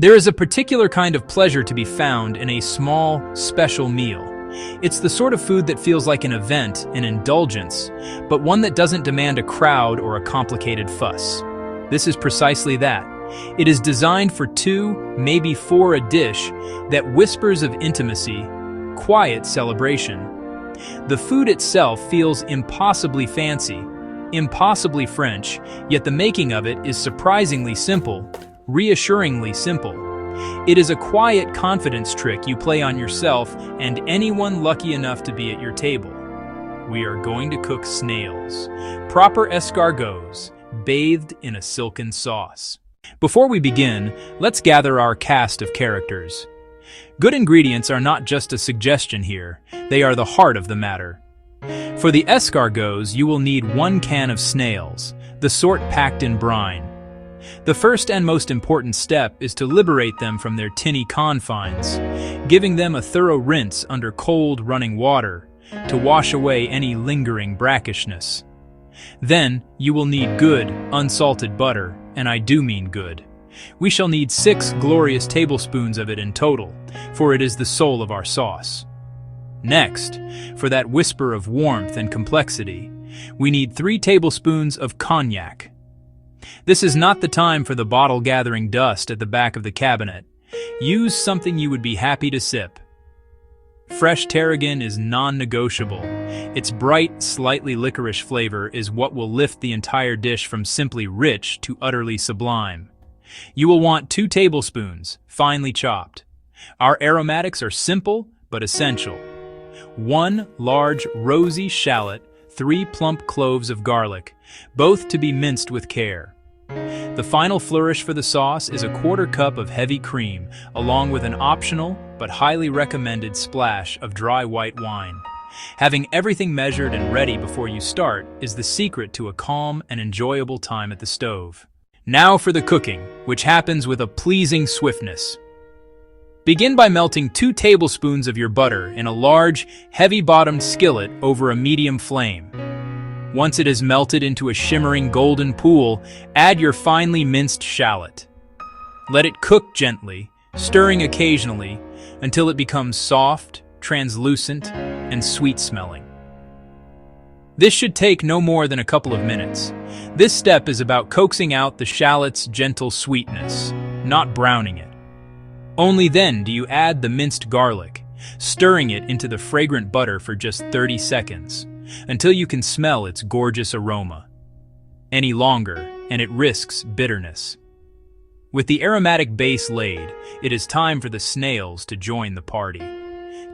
There is a particular kind of pleasure to be found in a small, special meal. It's the sort of food that feels like an event, an indulgence, but one that doesn't demand a crowd or a complicated fuss. This is precisely that. It is designed for two, maybe four a dish that whispers of intimacy, quiet celebration. The food itself feels impossibly fancy, impossibly French, yet the making of it is surprisingly simple, reassuringly simple. It is a quiet confidence trick you play on yourself and anyone lucky enough to be at your table. We are going to cook snails, proper escargots, bathed in a silken sauce. Before we begin, let's gather our cast of characters. Good ingredients are not just a suggestion here, they are the heart of the matter. For the escargots, you will need 1 can of snails, the sort packed in brine. The first and most important step is to liberate them from their tinny confines, giving them a thorough rinse under cold running water to wash away any lingering brackishness. Then, you will need good, unsalted butter, and I do mean good. We shall need 6 glorious tablespoons of it in total, for it is the soul of our sauce. Next, for that whisper of warmth and complexity, we need 3 tablespoons of cognac. This is not the time for the bottle gathering dust at the back of the cabinet. Use something you would be happy to sip. Fresh tarragon is non-negotiable. Its bright, slightly licorice flavor is what will lift the entire dish from simply rich to utterly sublime. You will want 2 tablespoons, finely chopped. Our aromatics are simple but essential. 1 large, rosy shallot, 3 plump cloves of garlic, both to be minced with care. The final flourish for the sauce is a 1/4 cup of heavy cream, along with an optional but highly recommended splash of dry white wine. Having everything measured and ready before you start is the secret to a calm and enjoyable time at the stove. Now for the cooking, which happens with a pleasing swiftness. Begin by melting 2 tablespoons of your butter in a large, heavy-bottomed skillet over a medium flame. Once it is melted into a shimmering golden pool, add your finely minced shallot. Let it cook gently, stirring occasionally, until it becomes soft, translucent, and sweet-smelling. This should take no more than a couple of minutes. This step is about coaxing out the shallot's gentle sweetness, not browning it. Only then do you add the minced garlic, stirring it into the fragrant butter for just 30 seconds, until you can smell its gorgeous aroma. Any longer, and it risks bitterness. With the aromatic base laid, it is time for the snails to join the party.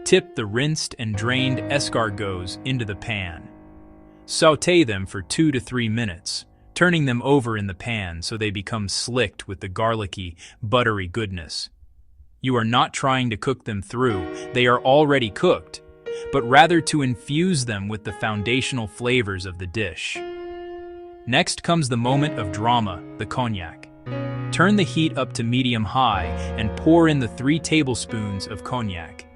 Tip the rinsed and drained escargots into the pan. Sauté them for 2 to 3 minutes, turning them over in the pan so they become slicked with the garlicky, buttery goodness. You are not trying to cook them through, they are already cooked, but rather to infuse them with the foundational flavors of the dish. Next comes the moment of drama, the cognac. Turn the heat up to medium-high and pour in the 3 tablespoons of cognac.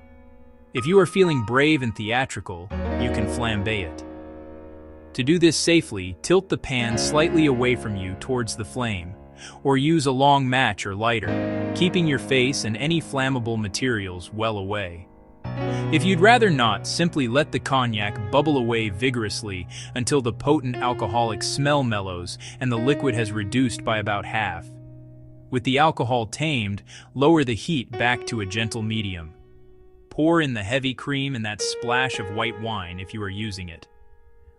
If you are feeling brave and theatrical, you can flambe it. To do this safely, tilt the pan slightly away from you towards the flame, or use a long match or lighter, keeping your face and any flammable materials well away. If you'd rather not, simply let the cognac bubble away vigorously until the potent alcoholic smell mellows and the liquid has reduced by about half. With the alcohol tamed, lower the heat back to a gentle medium. Pour in the heavy cream and that splash of white wine if you are using it.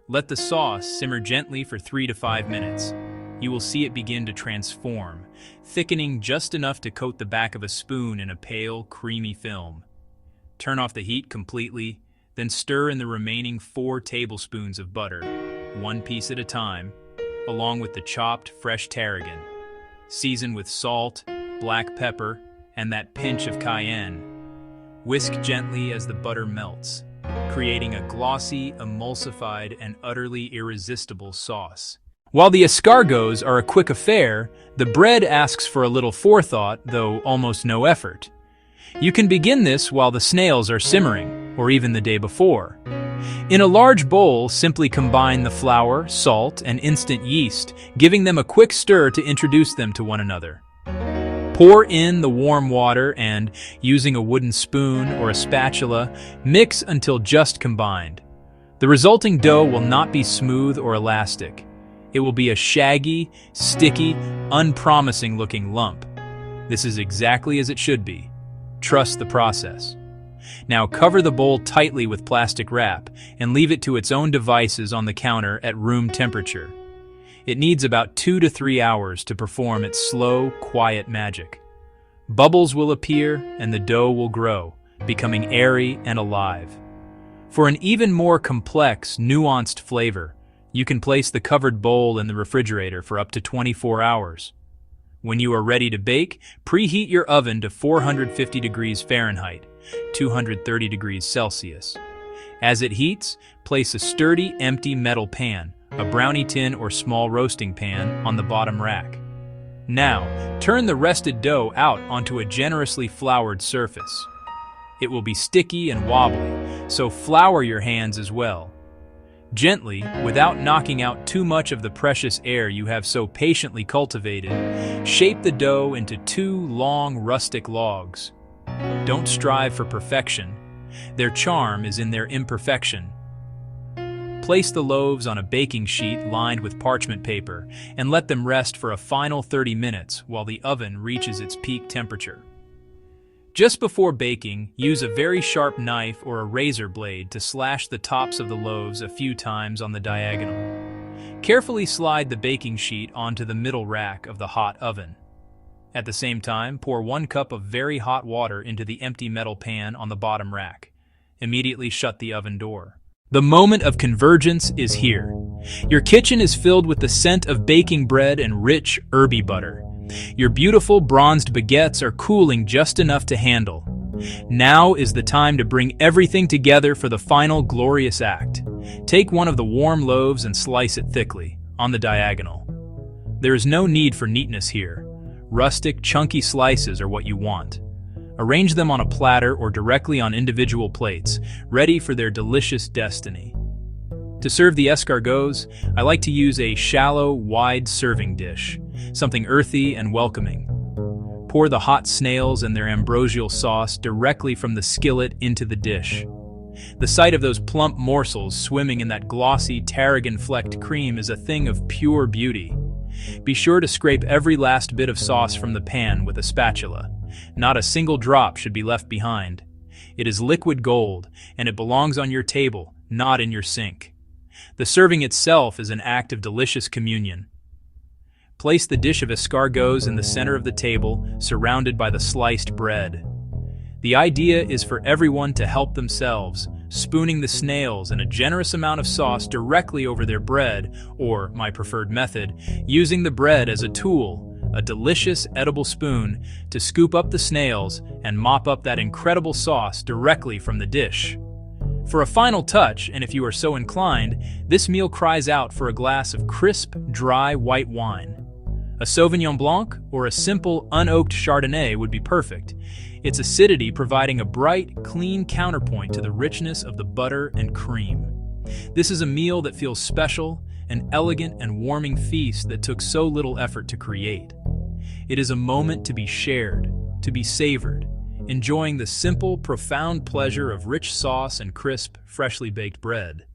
Let the sauce simmer gently for 3 to 5 minutes. You will see it begin to transform, thickening just enough to coat the back of a spoon in a pale, creamy film. Turn off the heat completely, then stir in the remaining 4 tablespoons of butter, 1 piece at a time, along with the chopped fresh tarragon. Season with salt, black pepper, and that pinch of cayenne. Whisk gently as the butter melts, creating a glossy, emulsified, and utterly irresistible sauce. While the escargots are a quick affair, the bread asks for a little forethought, though almost no effort. You can begin this while the snails are simmering, or even the day before. In a large bowl, simply combine the flour, salt, and instant yeast, giving them a quick stir to introduce them to one another. Pour in the warm water and, using a wooden spoon or a spatula, mix until just combined. The resulting dough will not be smooth or elastic. It will be a shaggy, sticky, unpromising looking lump. This is exactly as it should be. Trust the process. Now cover the bowl tightly with plastic wrap and leave it to its own devices on the counter at room temperature. It needs about 2 to 3 hours to perform its slow, quiet magic. Bubbles will appear and the dough will grow, becoming airy and alive. For an even more complex, nuanced flavor, you can place the covered bowl in the refrigerator for up to 24 hours. When you are ready to bake, preheat your oven to 450 degrees Fahrenheit, 230 degrees Celsius. As it heats, place a sturdy, empty metal pan, a brownie tin or small roasting pan, on the bottom rack. Now, turn the rested dough out onto a generously floured surface. It will be sticky and wobbly, so flour your hands as well. Gently, without knocking out too much of the precious air you have so patiently cultivated, shape the dough into 2 long, rustic logs. Don't strive for perfection. Their charm is in their imperfection. Place the loaves on a baking sheet lined with parchment paper and let them rest for a final 30 minutes while the oven reaches its peak temperature. Just before baking, use a very sharp knife or a razor blade to slash the tops of the loaves a few times on the diagonal. Carefully slide the baking sheet onto the middle rack of the hot oven. At the same time, pour 1 cup of very hot water into the empty metal pan on the bottom rack. Immediately shut the oven door. The moment of convergence is here. Your kitchen is filled with the scent of baking bread and rich, herby butter. Your beautiful bronzed baguettes are cooling just enough to handle. Now is the time to bring everything together for the final glorious act. Take one of the warm loaves and slice it thickly, on the diagonal. There is no need for neatness here. Rustic, chunky slices are what you want. Arrange them on a platter or directly on individual plates, ready for their delicious destiny. To serve the escargots, I like to use a shallow, wide serving dish, something earthy and welcoming. Pour the hot snails and their ambrosial sauce directly from the skillet into the dish. The sight of those plump morsels swimming in that glossy, tarragon-flecked cream is a thing of pure beauty. Be sure to scrape every last bit of sauce from the pan with a spatula. Not a single drop should be left behind. It is liquid gold, and it belongs on your table, not in your sink. The serving itself is an act of delicious communion. Place the dish of escargots in the center of the table, surrounded by the sliced bread. The idea is for everyone to help themselves, spooning the snails and a generous amount of sauce directly over their bread, or, my preferred method, using the bread as a tool, a delicious edible spoon, to scoop up the snails and mop up that incredible sauce directly from the dish. For a final touch, and if you are so inclined, this meal cries out for a glass of crisp, dry white wine. A Sauvignon Blanc or a simple, unoaked Chardonnay would be perfect, its acidity providing a bright, clean counterpoint to the richness of the butter and cream. This is a meal that feels special, an elegant and warming feast that took so little effort to create. It is a moment to be shared, to be savored, enjoying the simple, profound pleasure of rich sauce and crisp, freshly baked bread.